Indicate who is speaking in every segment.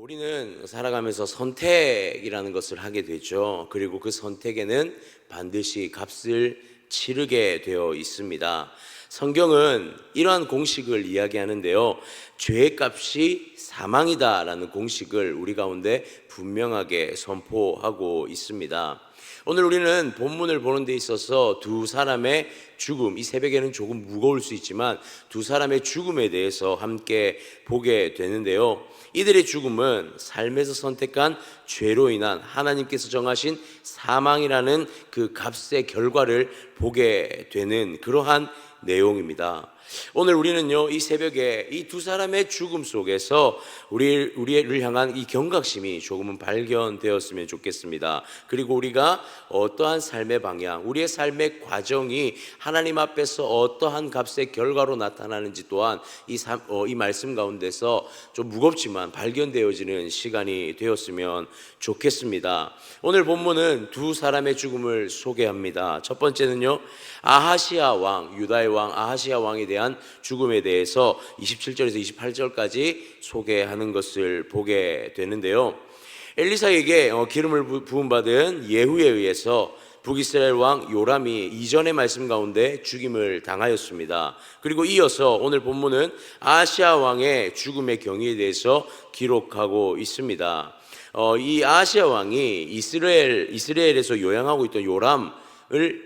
Speaker 1: 우리는 살아가면서 선택이라는 것을 하게 되죠. 그리고 그 선택에는 반드시 값을 치르게 되어 있습니다. 성경은 이러한 공식을 이야기하는데요. 죄의 값이 사망이다라는 공식을 우리 가운데 분명하게 선포하고 있습니다. 오늘 우리는 본문을 보는 데 있어서 두 사람의 죽음, 이 새벽에는 조금 무거울 수 있지만 두 사람의 죽음에 대해서 함께 보게 되는데요. 이들의 죽음은 삶에서 선택한 죄로 인한 하나님께서 정하신 사망이라는 그 값의 결과를 보게 되는 그러한 내용입니다. 오늘 우리는요, 이 새벽에 이 두 사람의 죽음 속에서 우리를 향한 이 경각심이 조금은 발견되었으면 좋겠습니다. 그리고 우리가 어떠한 삶의 방향, 우리의 삶의 과정이 하나님 앞에서 어떠한 값의 결과로 나타나는지 또한 이 말씀 가운데서 좀 무겁지만 발견되어지는 시간이 되었으면 좋겠습니다. 오늘 본문은 두 사람의 죽음을 소개합니다. 첫 번째는요, 아하시아 왕, 유다의 왕 아하시아 왕에 대한 죽음에 대해서 27절에서 28절까지 소개하는 것을 보게 되는데요. 엘리사에게 기름을 부음받은 예후에 의해서 북이스라엘 왕 요람이 이전의 말씀 가운데 죽임을 당하였습니다. 그리고 이어서 오늘 본문은 아하시아 왕의 죽음의 경위에 대해서 기록하고 있습니다. 이 아하시아 왕이 이스라엘에서 요양하고 있던 요람을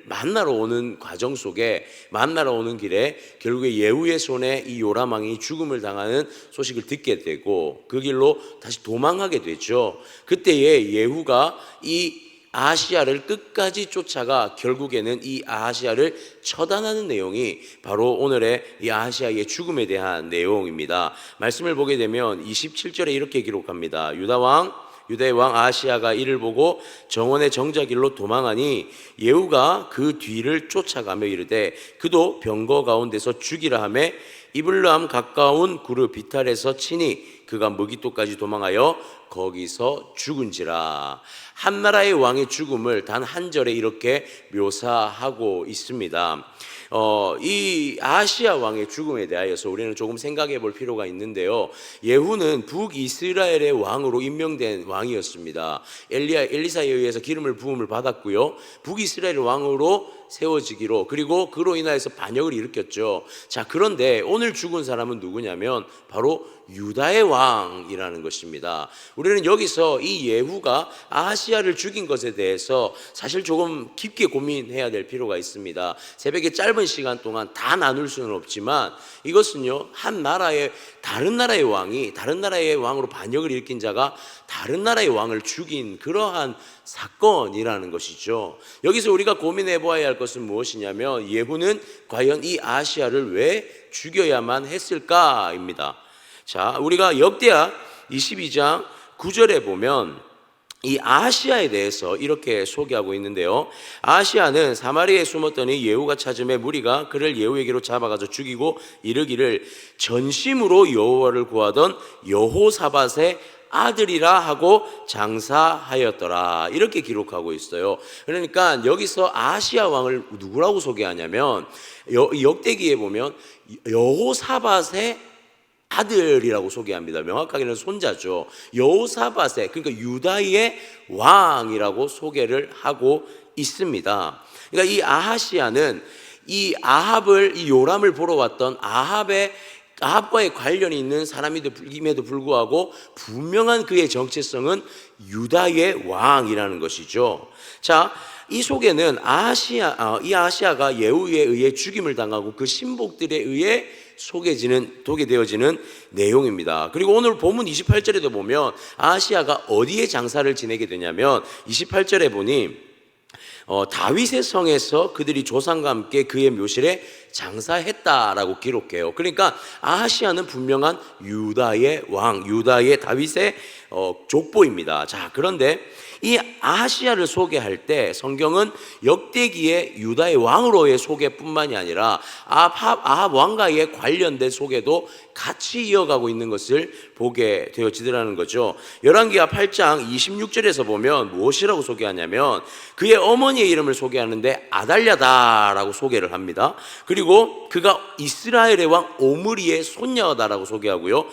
Speaker 1: 만나러 오는 과정 속에 만나러 오는 길에 결국에 예후의 손에 이 요람 왕이 죽음을 당하는 소식을 듣게 되고 그 길로 다시 도망하게 되죠. 그때에 예후가 이 아하시아를 끝까지 쫓아가 결국에는 이 아하시아를 처단하는 내용이 바로 오늘의 이 아하시아의 죽음에 대한 내용입니다. 말씀을 보게 되면 27절에 이렇게 기록합니다. 유다의 왕 아하시아가 이를 보고 정원의 정자길로 도망하니 예후가 그 뒤를 쫓아가며 이르되 그도 병거 가운데서 죽이라 하매 이블람 가까운 구르 비탈에서 치니 그가 무기토까지 도망하여 거기서 죽은지라. 한 나라의 왕의 죽음을 단 한 절에 이렇게 묘사하고 있습니다. 이 아하시아 왕의 죽음에 대하여서 우리는 조금 생각해 볼 필요가 있는데요. 예후는 북이스라엘의 왕으로 임명된 왕이었습니다. 엘리사에 의해서 기름을 부음을 받았고요. 북이스라엘 왕으로 세워지기로, 그리고 그로 인하여서 반역을 일으켰죠. 자, 그런데 오늘 죽은 사람은 누구냐면 바로 유다의 왕이라는 것입니다. 우리는 여기서 이 예후가 아하시아를 죽인 것에 대해서 사실 조금 깊게 고민해야 될 필요가 있습니다. 새벽에 짧은 시간 동안 다 나눌 수는 없지만 이것은요, 한 나라의 다른 나라의 왕이 다른 나라의 왕으로 반역을 일으킨 자가 다른 나라의 왕을 죽인 그러한 사건이라는 것이죠. 여기서 우리가 고민해 보아야 할 것은 무엇이냐면 예후는 과연 이 아하시아를 왜 죽여야만 했을까입니다. 자, 우리가 역대하 22장 9절에 보면 이 아하시아에 대해서 이렇게 소개하고 있는데요. 아하시아는 사마리아에 숨었더니 예후가 찾음에 무리가 그를 예후에게로 잡아가서 죽이고 이르기를 전심으로 여호와를 구하던 여호사밧의 아들이라 하고 장사하였더라. 이렇게 기록하고 있어요. 그러니까 여기서 아하시아 왕을 누구라고 소개하냐면 역대기에 보면 여호사밧의 아들이라고 소개합니다. 명확하게는 손자죠. 여호사밧의, 그러니까 유다의 왕이라고 소개를 하고 있습니다. 그러니까 이 아하시아는 이 요람을 보러 왔던 아합과의 관련이 있는 사람임에도 불구하고 분명한 그의 정체성은 유다의 왕이라는 것이죠. 자, 이 속에는 이 아하시아가 예후에 의해 죽임을 당하고 그 신복들에 의해 소개 되어지는 내용입니다. 그리고 오늘 본문 28절에도 보면 아하시아가 어디에 장사를 지내게 되냐면 28절에 보니 다윗의 성에서 그들이 조상과 함께 그의 묘실에 장사했다라고 기록해요. 그러니까 아하시아는 분명한 유다의 왕, 유다의 다윗의 족보입니다. 자, 그런데 이 아하시아를 소개할 때 성경은 역대기의 유다의 왕으로의 소개뿐만이 아니라 아합 왕과의 관련된 소개도 같이 이어가고 있는 것을 보게 되어지더라는 거죠. 열왕기하 8장 26절에서 보면 무엇이라고 소개하냐면 그의 어머니의 이름을 소개하는데 아달랴다라고 소개를 합니다. 그리고 그리고 그가 이스라엘의 왕 오므리의 손녀다라고 소개하고요.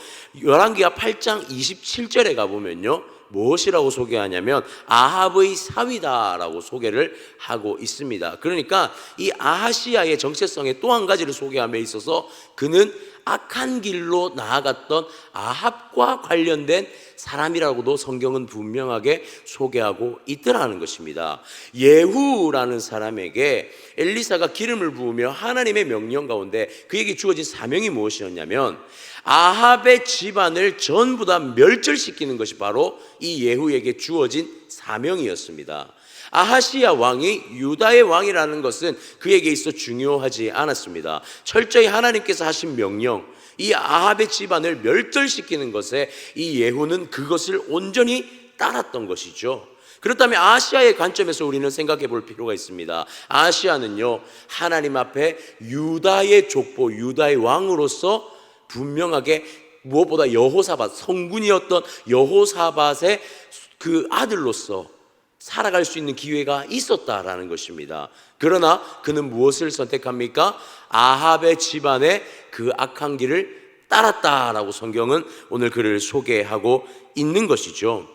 Speaker 1: 열왕기하 8장 27절에 가보면요, 무엇이라고 소개하냐면 아합의 사위다라고 소개를 하고 있습니다. 그러니까 이 아하시아의 정체성의 또 한 가지를 소개함에 있어서 그는 악한 길로 나아갔던 아합과 관련된 사람이라고도 성경은 분명하게 소개하고 있더라는 것입니다. 예후라는 사람에게 엘리사가 기름을 부으며 하나님의 명령 가운데 그에게 주어진 사명이 무엇이었냐면 아합의 집안을 전부 다 멸절시키는 것이 바로 이 예후에게 주어진 사명이었습니다. 아하시야 왕이 유다의 왕이라는 것은 그에게 있어 중요하지 않았습니다. 철저히 하나님께서 하신 명령, 이 아합의 집안을 멸절시키는 것에 이 예후는 그것을 온전히 따랐던 것이죠. 그렇다면 아하시야의 관점에서 우리는 생각해 볼 필요가 있습니다. 아하시야는요, 하나님 앞에 유다의 족보, 유다의 왕으로서 분명하게 무엇보다 여호사밧, 성군이었던 여호사밧의 그 아들로서 살아갈 수 있는 기회가 있었다라는 것입니다. 그러나 그는 무엇을 선택합니까? 아합의 집안의 그 악한 길을 따랐다라고 성경은 오늘 그를 소개하고 있는 것이죠.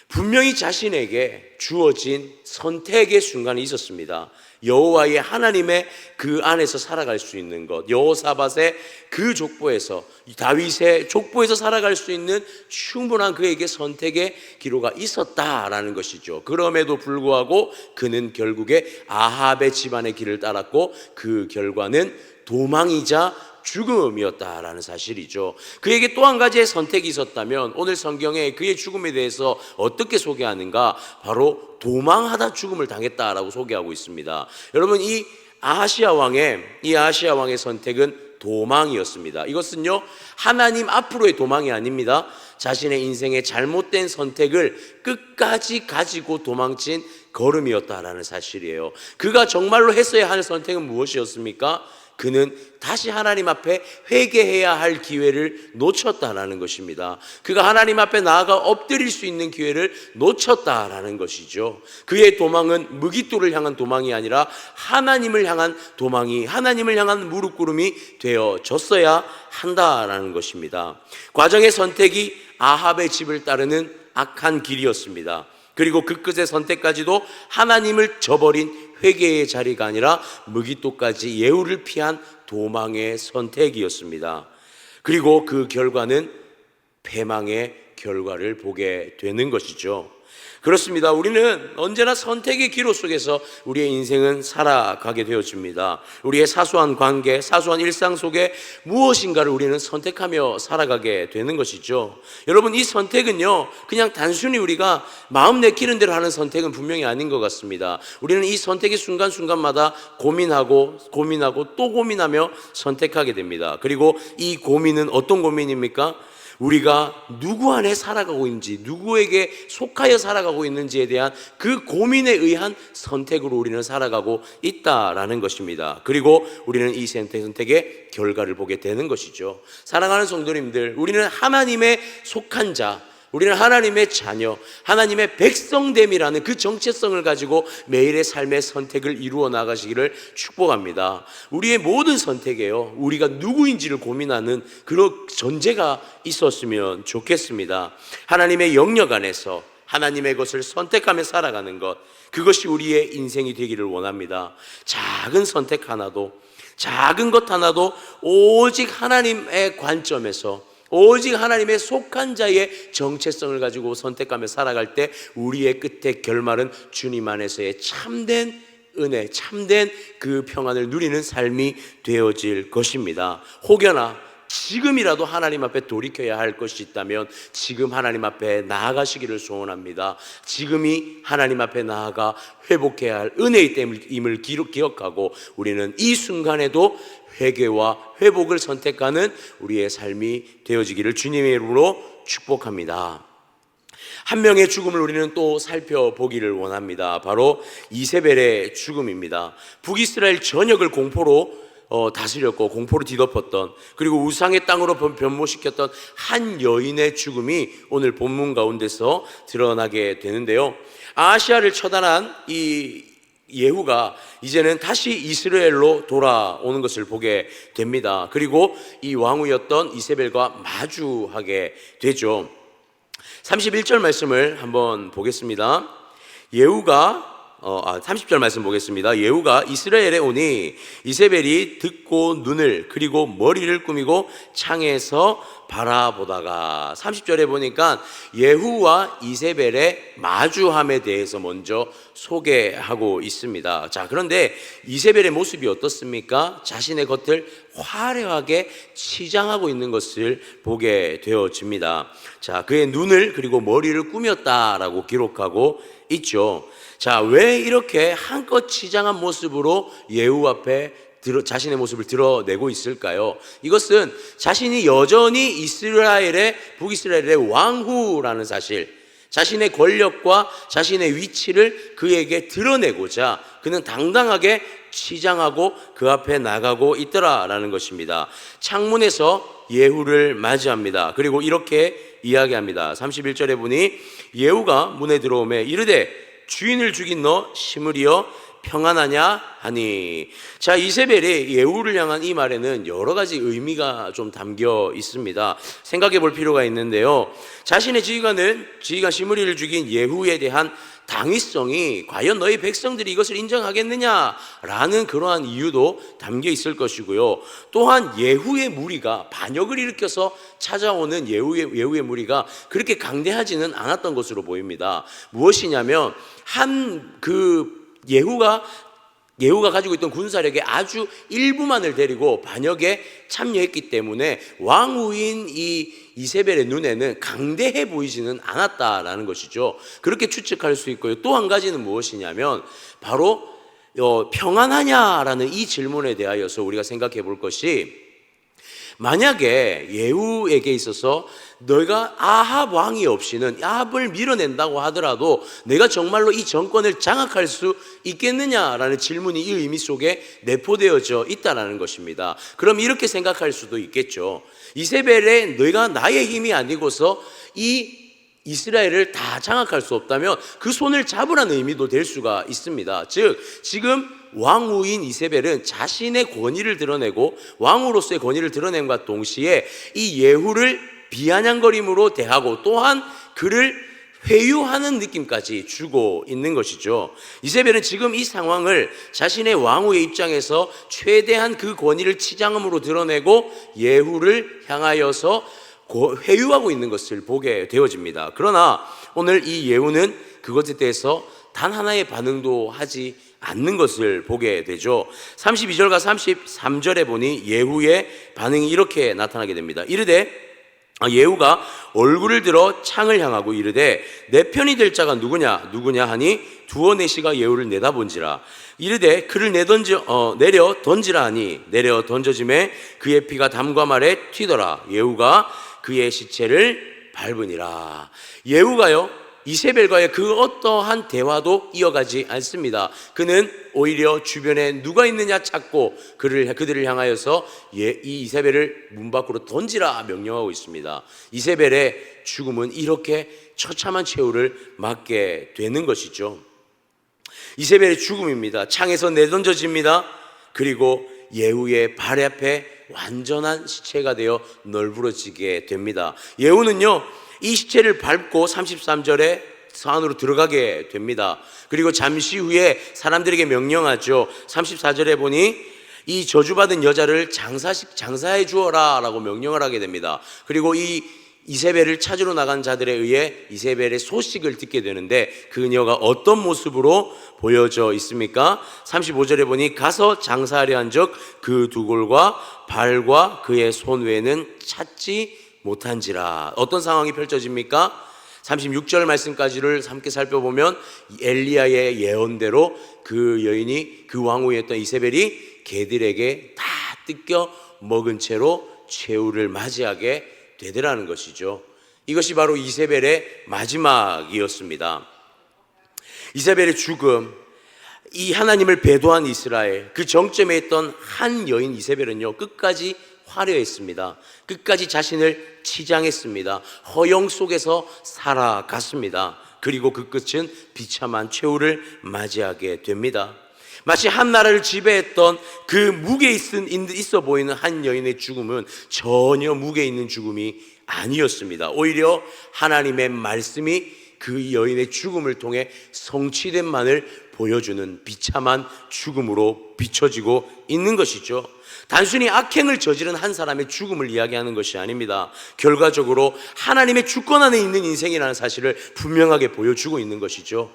Speaker 1: 분명히 자신에게 주어진 선택의 순간이 있었습니다. 여호와의 하나님의 그 안에서 살아갈 수 있는 것, 여호사밧의 그 족보에서, 다윗의 족보에서 살아갈 수 있는 충분한 그에게 선택의 기로가 있었다라는 것이죠. 그럼에도 불구하고 그는 결국에 아합의 집안의 길을 따랐고 그 결과는 도망이자 죽음이었다라는 사실이죠. 그에게 또 한 가지의 선택이 있었다면 오늘 성경에 그의 죽음에 대해서 어떻게 소개하는가? 바로 도망하다 죽음을 당했다라고 소개하고 있습니다. 여러분, 이 아하시야 왕의 선택은 도망이었습니다. 이것은요, 하나님 앞으로의 도망이 아닙니다. 자신의 인생의 잘못된 선택을 끝까지 가지고 도망친 걸음이었다라는 사실이에요. 그가 정말로 했어야 할 선택은 무엇이었습니까? 그는 다시 하나님 앞에 회개해야 할 기회를 놓쳤다라는 것입니다. 그가 하나님 앞에 나아가 엎드릴 수 있는 기회를 놓쳤다라는 것이죠. 그의 도망은 무기토를 향한 도망이 아니라 하나님을 향한 도망이, 하나님을 향한 무릎 꿇음이 되어졌어야 한다라는 것입니다. 과정의 선택이 아합의 집을 따르는 악한 길이었습니다. 그리고 그 끝의 선택까지도 하나님을 저버린 회개의 자리가 아니라 무기토까지 예후를 피한 도망의 선택이었습니다. 그리고 그 결과는 패망의 결과를 보게 되는 것이죠. 그렇습니다. 우리는 언제나 선택의 기로 속에서 우리의 인생은 살아가게 되어집니다. 우리의 사소한 관계, 사소한 일상 속에 무엇인가를 우리는 선택하며 살아가게 되는 것이죠. 여러분, 이 선택은요, 그냥 단순히 우리가 마음 내키는 대로 하는 선택은 분명히 아닌 것 같습니다. 우리는 이 선택의 순간순간마다 고민하고 또 고민하며 선택하게 됩니다. 그리고 이 고민은 어떤 고민입니까? 우리가 누구 안에 살아가고 있는지, 누구에게 속하여 살아가고 있는지에 대한 그 고민에 의한 선택으로 우리는 살아가고 있다라는 것입니다. 그리고 우리는 이 선택의 결과를 보게 되는 것이죠. 사랑하는 성도님들, 우리는 하나님의 속한 자, 우리는 하나님의 자녀, 하나님의 백성됨이라는 그 정체성을 가지고 매일의 삶의 선택을 이루어 나가시기를 축복합니다. 우리의 모든 선택에요, 우리가 누구인지를 고민하는 그런 전제가 있었으면 좋겠습니다. 하나님의 영역 안에서 하나님의 것을 선택하며 살아가는 것, 그것이 우리의 인생이 되기를 원합니다. 작은 선택 하나도, 작은 것 하나도 오직 하나님의 관점에서, 오직 하나님의 속한 자의 정체성을 가지고 선택하며 살아갈 때 우리의 끝의 결말은 주님 안에서의 참된 은혜, 참된 그 평안을 누리는 삶이 되어질 것입니다. 혹여나 지금이라도 하나님 앞에 돌이켜야 할 것이 있다면 지금 하나님 앞에 나아가시기를 소원합니다. 지금이 하나님 앞에 나아가 회복해야 할 은혜의 때임을 기억하고 우리는 이 순간에도 회개와 회복을 선택하는 우리의 삶이 되어지기를 주님의 이름으로 축복합니다. 한 명의 죽음을 우리는 또 살펴보기를 원합니다. 바로 이세벨의 죽음입니다. 북이스라엘 전역을 공포로 다스렸고 공포로 뒤덮었던, 그리고 우상의 땅으로 변모시켰던 한 여인의 죽음이 오늘 본문 가운데서 드러나게 되는데요. 아하시야를 처단한 이 예후가 이제는 다시 이스라엘로 돌아오는 것을 보게 됩니다. 그리고 이 왕후였던 이세벨과 마주하게 되죠. 31절 말씀을 한번 보겠습니다. 예후가 30절 말씀 보겠습니다. 예후가 이스라엘에 오니 이세벨이 듣고 눈을 그리고 머리를 꾸미고 창에서 바라보다가 30절에 보니까 예후와 이세벨의 마주함에 대해서 먼저 소개하고 있습니다. 자, 그런데 이세벨의 모습이 어떻습니까? 자신의 겉을 화려하게 치장하고 있는 것을 보게 되어집니다. 자, 그의 눈을 그리고 머리를 꾸몄다라고 기록하고 있죠. 자, 왜 이렇게 한껏 치장한 모습으로 예후 앞에 자신의 모습을 드러내고 있을까요? 이것은 자신이 여전히 북이스라엘의 왕후라는 사실, 자신의 권력과 자신의 위치를 그에게 드러내고자 그는 당당하게 치장하고 그 앞에 나가고 있더라라는 것입니다. 창문에서 예후를 맞이합니다. 그리고 이렇게 이야기합니다. 31절에 보니 예후가 문에 들어오매 이르되 주인을 죽인 너 시므리여 평안하냐 하니. 자, 이세벨이 예후를 향한 이 말에는 여러 가지 의미가 좀 담겨 있습니다. 생각해 볼 필요가 있는데요. 자신의 지휘관 시므리를 죽인 예후에 대한 당위성이 과연 너희 백성들이 이것을 인정하겠느냐라는 그러한 이유도 담겨 있을 것이고요. 또한 예후의 무리가 반역을 일으켜서 찾아오는 예후의 무리가 그렇게 강대하지는 않았던 것으로 보입니다. 무엇이냐면 예후가 가지고 있던 군사력의 아주 일부만을 데리고 반역에 참여했기 때문에 왕후인 이 이세벨의 눈에는 강대해 보이지는 않았다라는 것이죠. 그렇게 추측할 수 있고요. 또 한 가지는 무엇이냐면 바로 평안하냐라는 이 질문에 대하여서 우리가 생각해 볼 것이, 만약에 예후에게 있어서 너희가 아합 왕이 없이는 아합을 밀어낸다고 하더라도 내가 정말로 이 정권을 장악할 수 있겠느냐라는 질문이 이 의미 속에 내포되어져 있다는 것입니다. 그럼 이렇게 생각할 수도 있겠죠. 이세벨의 너희가 나의 힘이 아니고서 이 이스라엘을 다 장악할 수 없다면 그 손을 잡으라는 의미도 될 수가 있습니다. 즉 지금 왕후인 이세벨은 자신의 권위를 드러내고 왕으로서의 권위를 드러냄과 동시에 이 예후를 비아냥거림으로 대하고 또한 그를 회유하는 느낌까지 주고 있는 것이죠. 이세벨은 지금 이 상황을 자신의 왕후의 입장에서 최대한 그 권위를 치장함으로 드러내고 예후를 향하여서 회유하고 있는 것을 보게 되어집니다. 그러나 오늘 이 예후는 그것에 대해서 단 하나의 반응도 하지 않는 것을 보게 되죠. 32절과 33절에 보니 예후의 반응이 이렇게 나타나게 됩니다. 예후가 얼굴을 들어 창을 향하고 이르되 내 편이 될 자가 누구냐 하니 두어 내시가 예후를 내다본지라. 이르되 그를 내려 던지라 하니 내려 던져짐에 그의 피가 담과 말에 튀더라. 예후가 그의 시체를 밟으니라. 예후가요 이세벨과의 그 어떠한 대화도 이어가지 않습니다. 그는 오히려 주변에 누가 있느냐 찾고 그들을 향하여서 이 이세벨을 문 밖으로 던지라 명령하고 있습니다. 이세벨의 죽음은 이렇게 처참한 최후를 맞게 되는 것이죠. 이세벨의 죽음입니다. 창에서 내던져집니다. 그리고 예후의 발 앞에 완전한 시체가 되어 널브러지게 됩니다. 예후는요 이 시체를 밟고 33절에 안으로 들어가게 됩니다. 그리고 잠시 후에 사람들에게 명령하죠. 34절에 보니 이 저주받은 여자를 장사해 주어라 라고 명령을 하게 됩니다. 그리고 이 이세벨을 찾으러 나간 자들에 의해 이세벨의 소식을 듣게 되는데 그녀가 어떤 모습으로 보여져 있습니까? 35절에 보니 가서 장사하려 한즉 그 두골과 발과 그의 손 외에는 찾지 못한지라. 어떤 상황이 펼쳐집니까? 36절 말씀까지를 함께 살펴보면 엘리야의 예언대로 그 여인이 그 왕후였던 이세벨이 개들에게 다 뜯겨 먹은 채로 최후를 맞이하게 되더라는 것이죠. 이것이 바로 이세벨의 마지막이었습니다. 이세벨의 죽음, 이 하나님을 배도한 이스라엘, 그 정점에 있던 한 여인 이세벨은요 끝까지 화려했습니다. 끝까지 자신을 치장했습니다. 허영 속에서 살아갔습니다. 그리고 그 끝은 비참한 최후를 맞이하게 됩니다. 마치 한 나라를 지배했던 그 무게 있어 보이는 한 여인의 죽음은 전혀 무게 있는 죽음이 아니었습니다. 오히려 하나님의 말씀이 그 여인의 죽음을 통해 성취된만을 보여주는 비참한 죽음으로 비춰지고 있는 것이죠. 단순히 악행을 저지른 한 사람의 죽음을 이야기하는 것이 아닙니다. 결과적으로 하나님의 주권 안에 있는 인생이라는 사실을 분명하게 보여주고 있는 것이죠.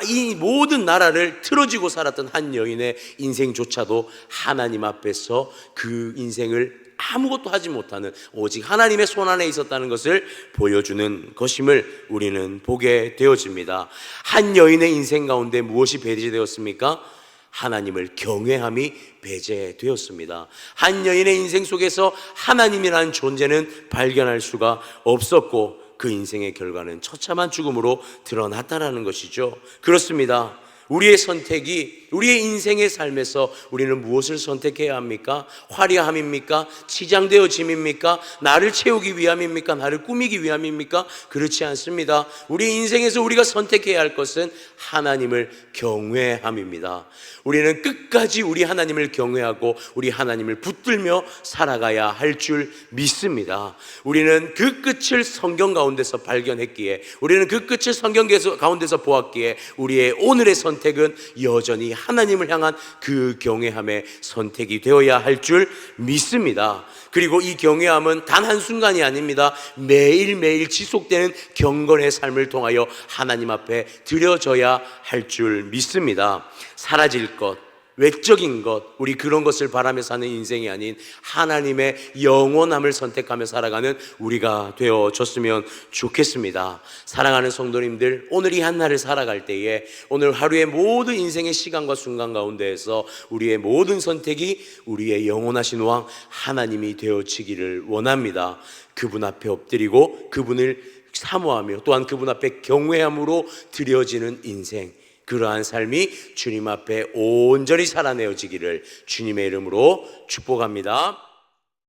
Speaker 1: 이 모든 나라를 틀어지고 살았던 한 여인의 인생조차도 하나님 앞에서 그 인생을 아무것도 하지 못하는 오직 하나님의 손 안에 있었다는 것을 보여주는 것임을 우리는 보게 되어집니다. 한 여인의 인생 가운데 무엇이 배제되었습니까? 하나님을 경외함이 배제되었습니다. 한 여인의 인생 속에서 하나님이라는 존재는 발견할 수가 없었고 그 인생의 결과는 처참한 죽음으로 드러났다는 것이죠. 그렇습니다. 우리의 선택이 우리의 인생의 삶에서 우리는 무엇을 선택해야 합니까? 화려함입니까? 치장되어짐입니까? 나를 채우기 위함입니까? 나를 꾸미기 위함입니까? 그렇지 않습니다. 우리 인생에서 우리가 선택해야 할 것은 하나님을 경외함입니다. 우리는 끝까지 우리 하나님을 경외하고 우리 하나님을 붙들며 살아가야 할 줄 믿습니다. 우리는 그 끝을 성경 가운데서 발견했기에, 우리는 그 끝을 성경 가운데서 보았기에 우리의 오늘의 선택은 여전히 하나님을 향한 그 경외함의 선택이 되어야 할 줄 믿습니다. 그리고 이 경외함은 단 한순간이 아닙니다. 매일매일 지속되는 경건의 삶을 통하여 하나님 앞에 드려져야 할 줄 믿습니다. 사라질 것, 외적인 것, 우리 그런 것을 바라며 사는 인생이 아닌 하나님의 영원함을 선택하며 살아가는 우리가 되어졌으면 좋겠습니다. 사랑하는 성도님들, 오늘 이 한날을 살아갈 때에 오늘 하루의 모든 인생의 시간과 순간 가운데에서 우리의 모든 선택이 우리의 영원하신 왕 하나님이 되어지기를 원합니다. 그분 앞에 엎드리고 그분을 사모하며 또한 그분 앞에 경외함으로 드려지는 인생, 그러한 삶이 주님 앞에 온전히 살아내어지기를 주님의 이름으로 축복합니다.